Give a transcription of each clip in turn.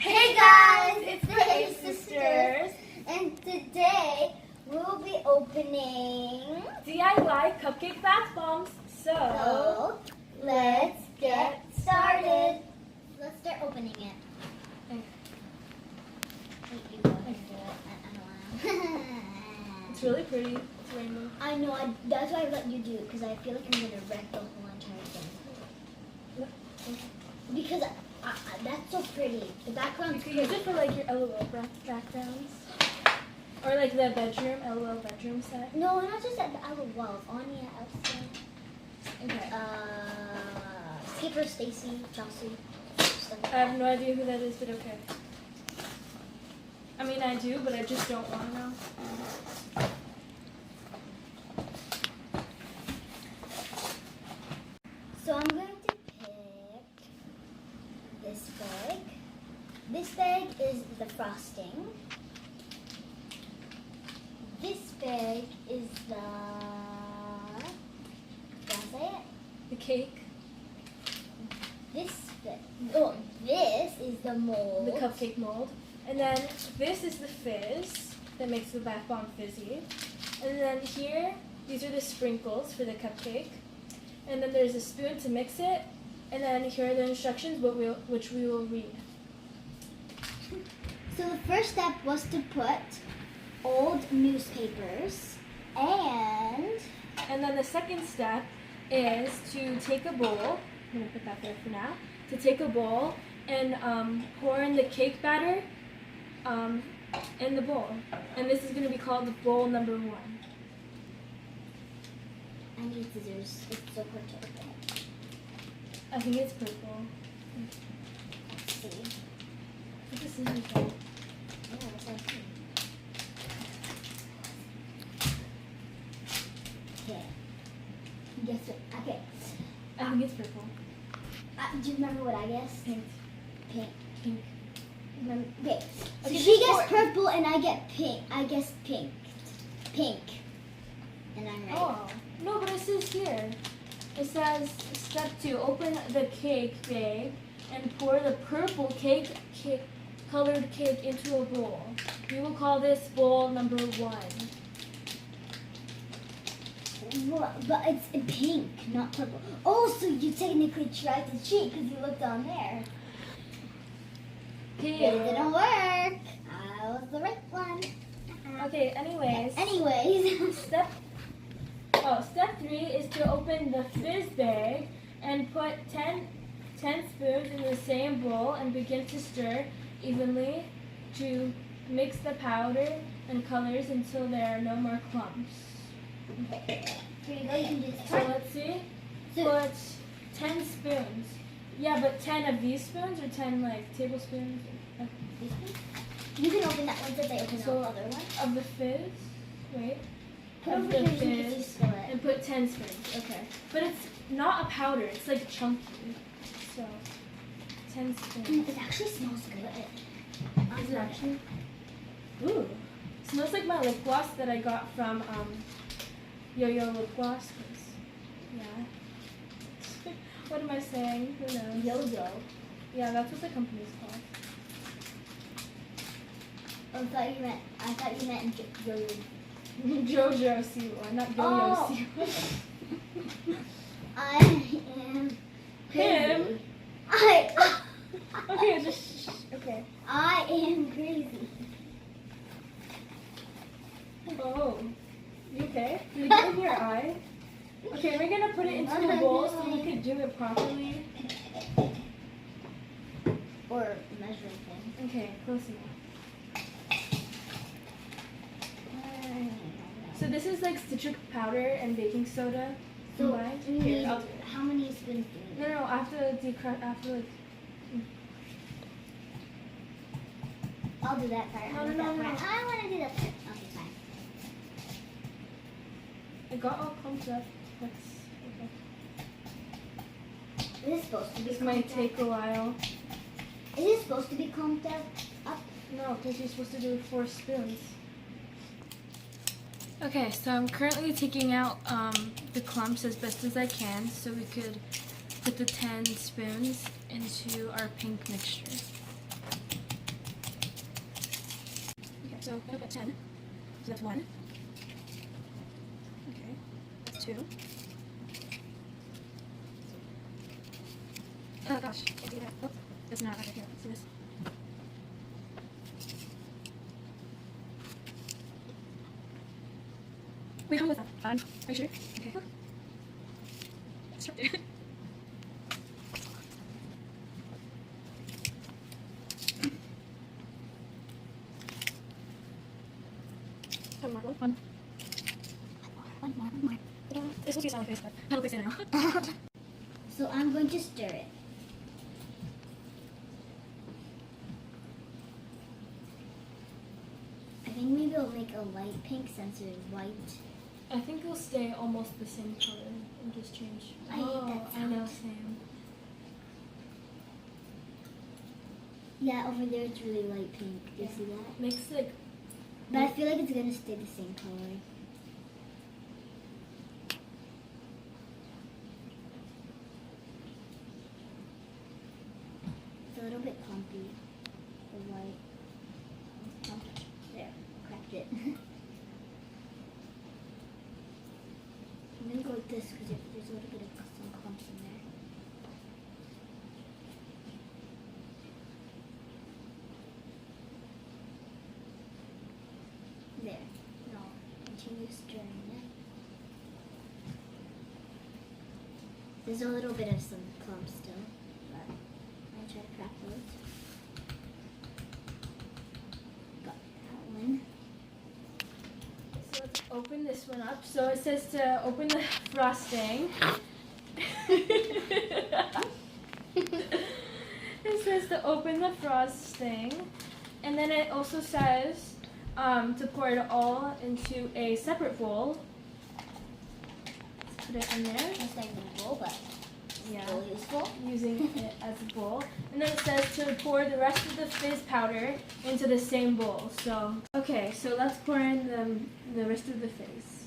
Hey guys, it's the Hey Sisters, and today we'll be opening DIY cupcake bath bombs. So let's get started. Let's start opening it. Okay. Wait, you go ahead and do it. I don't want to. It's really pretty. It's rainbow. I know. That's why I let you do it because I feel like I'm gonna wreck the whole entire thing. Because that's so pretty. The background's You can use pretty. it for like your LOL backgrounds. Or like the bedroom, LOL bedroom set. No, not just at the outer walls. Anya, Elsa. Okay. Skipper, Stacy, Chelsea. Stuff like I have that. no idea who that is, but okay. I mean, I do, but I just don't want to know. So I'm going to pick this bag. This bag is the frosting. This bag is the... Did I say it? The cake, This is the mold. the cupcake mold. And then this is the fizz that makes the bath bomb fizzy. And then here, these are the sprinkles for the cupcake. And then there's a spoon to mix it. And then here are the instructions, which we will read. So the first step was to put old newspapers and And then the second step is to take a bowl. I'm going to put that there for now. To take a bowl and pour in the cake batter in the bowl. And this is going to be called bowl number 1. I need scissors. It's so hard to open it. I think it's purple. Let's see. Put the scissors down. Yeah, it's like okay. Guess what? Okay. I think it's purple. Do you remember what I guessed? Pink. Pink. Pink. Remember? Okay. So Okay, she just guessed pour- purple and I get pink. I guess pink. Pink. And I'm right. Oh. No, but it says here. It says step 2, open the cake bag and pour the purple colored cake into a bowl. We will call this bowl number 1. What? But it's pink, not purple. Oh, so you technically tried to cheat because you looked on there. But it didn't work. I was the right one. Okay, Anyways. Step 3 is to open the fizz bag and put 10 spoons in the same bowl and begin to stir evenly to mix the powder and colors until there are no more clumps. Here you go. You can do this So part. let's see. So- Put 10 spoons. Yeah, but 10 of these spoons or 10 like tablespoons You can open that one since I opened the So- other one. of the fizz. Wait. Put Of over the here in case you fizz. spill it. And put 10 spoons. Okay. But it's not a powder. It's like chunky. So 10 spoons. It actually smells good. Is it actually? Ooh. Smells like my lip gloss that I got from Yo-Yo lip gloss. 'Cause, yeah. What am I saying? Who knows? Yo-yo. Yeah, that's what the company's called. I thought you meant yo-yo. JoJo Siwa, not Yo-Yo Oh. Siwa. I am crazy. Him? Okay, just okay. I am crazy. Oh, you okay? Did you get in your eye? Okay, we're gonna put it into a bowl so we could do it properly. Or measuring thing. Okay, close enough. So this is like citric powder and baking soda So combined. we Here, need, I'll do it. how many spoons do we need? No, after like. I'll do that part. No, I'll do no, that no, part. no. I want to do that part. Okay, fine. It got all clumped up. That's okay. Is it supposed to be This might clumped up? take a while. Is it supposed to be clumped up? No, because you're supposed to do 4 spoons. Okay, so I'm currently taking out the clumps as best as I can so we could put the 10 spoons into our pink mixture. So I'm gonna put 10. So that's 1. Okay, that's 2. Oh gosh, can't do that. Oh, that's not right here. See this? Wait, how was that? Are you sure? Okay. Stop there. One more. One more. This will be a solid face, but how do we say it now? So I'm going to stir it. I think maybe I'll make a light pink since it is white. I think it'll stay almost the same color and just change. I hate that I know, sound. same. Yeah, over there it's really light pink. Do you see that? Makes like, But I feel like it's gonna stay the same color. It's a little bit clumpy. The white. There, cracked it. I'm gonna go with this because there's a little bit of some clumps in there. There. Now continue stirring it. There's a little bit of some clumps still, but I'll try to crack those. Got that one. so let's open this one up. So it says to open the frosting. It says to open the frosting. And then it also says to pour it all into a separate bowl. Let's put it in there. It's not even a bowl, but Yeah. still useful. Using it as a bowl. And then it says to pour the rest of the fizz powder into the same bowl. So, okay, so let's pour in the rest of the fizz.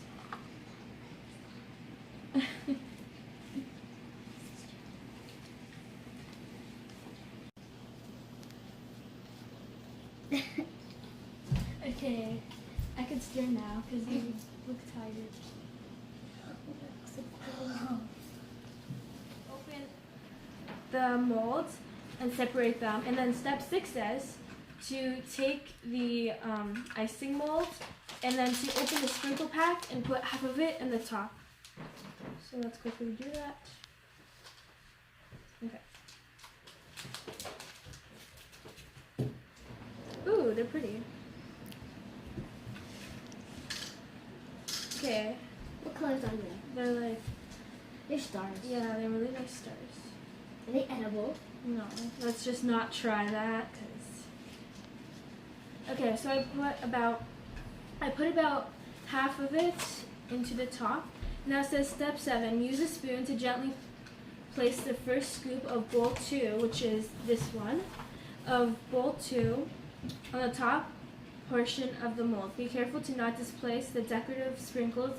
Okay, I could stir now because you look tired. Open the molds and separate them. And then step 6 says to take the icing mold and then to open the sprinkle pack and put half of it in the top. So let's quickly do that. Okay. Ooh, they're pretty. Okay, What colors are they? they're like, They're stars. yeah, they're really nice stars. Are they edible? No, let's just not try that. Okay, so I put about half of it into the top. Now it says step 7, use a spoon to gently place the first scoop of bowl 2, which is this one, of bowl 2 on the top portion of the mold. Be careful to not displace the decorative sprinkles.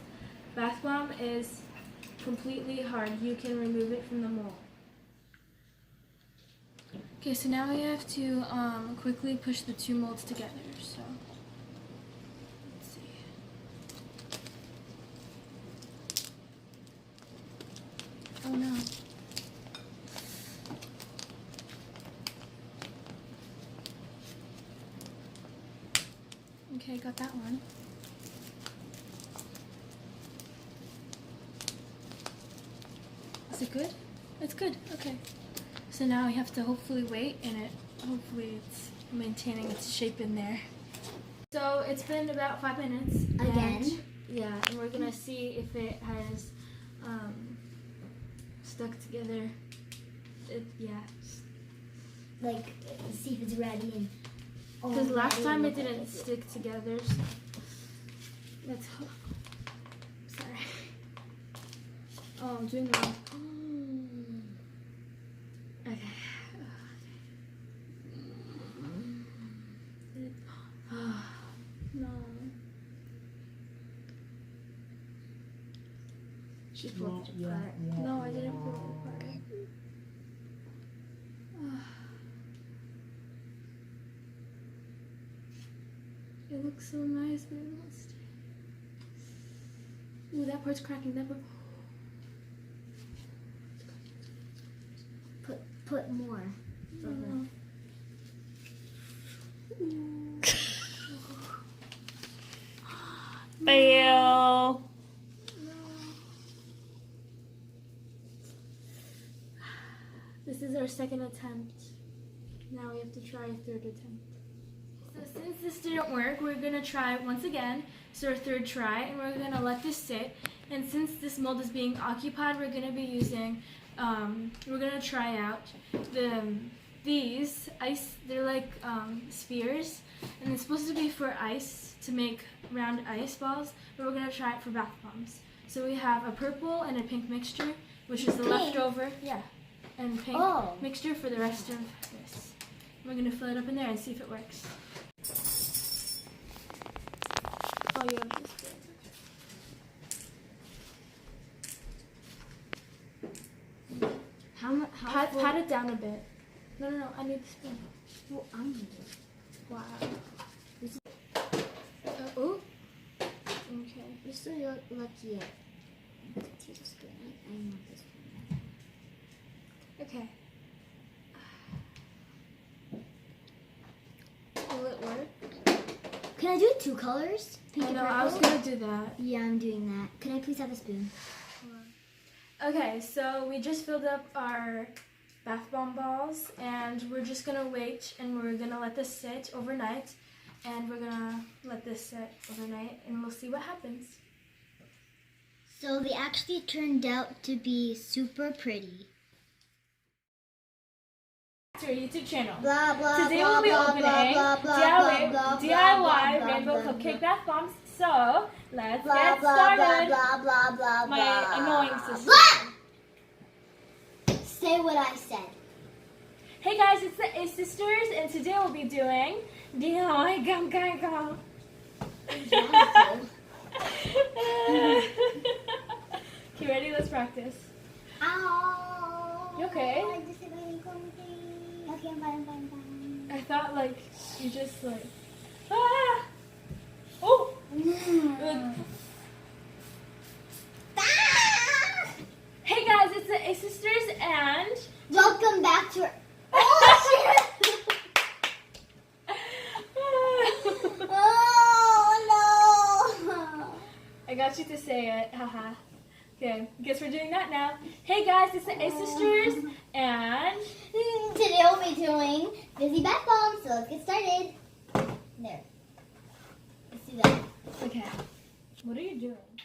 Bath bomb is completely hard. You can remove it from the mold. Okay, so now we have to quickly push the 2 molds together. So let's see. Oh no. Okay, got that one. Is it good? It's good. Okay. So now we have to hopefully wait, and hopefully it's maintaining its shape in there. So it's been about 5 minutes. Again? And, yeah, and we're gonna see if it has stuck together. Yeah. Like, see if it's ready and. Because last time it ready. didn't stick together. So let's hope. Sorry. Oh, I'm doing wrong. Okay. No. She pulled it apart. No, I didn't pull it apart. It looks so nice, but it won't stay. Ooh, that part's cracking. That part. Put more. Fail. This is our second attempt. Now we have to try a third attempt. So since this didn't work, we're gonna try it once again. So our third try, and we're gonna let this sit. And since this mold is being occupied, we're gonna be using, we're gonna try out these ice. They're like spheres, and it's supposed to be for ice, to make round ice balls. But we're gonna try it for bath bombs. So we have a purple and a pink mixture, which is the leftover, and pink mixture for the rest of this. We're gonna fill it up in there and see if it works. Oh, you have this bit. Pat it down a bit. No, I need the spoon. Well, I need it. Wow. Oh, Okay. you're so lucky. Take the spoon. I want this spoon. Okay. Will it work? Can I do 2 colors? Pink I and know, purple? I was gonna do that. Yeah, I'm doing that. Can I please have a spoon? Okay, so we just filled up our bath bomb balls, and we're just gonna wait, and we're gonna let this sit overnight, and we're gonna let this sit overnight, and we'll see what happens. So they actually turned out to be super pretty. To our YouTube channel. Blah, blah, Today blah, we'll be blah, opening blah, blah, DIY, blah, blah, DIY blah, rainbow blah, cupcake blah. bath bombs. So let's Blah, get blah, started. blah, blah, blah, My blah. annoying sister. Blah! Say what I said. Hey guys, it's the A Sisters, and today we'll be doing DIY gum gum. Okay, ready? Let's practice. Ow! You okay? I just said really something. Okay, I'm fine. I thought like you just like oh. Hey guys, it's the A Sisters, and Welcome back to our... Oh, shit! Oh, no! I got you to say it, haha. Okay, guess we're doing that now. Hey guys, it's the A Sisters, and Today we'll be doing Busy Bath Bombs, so let's get started. There. Let's do that. okay. What are you doing?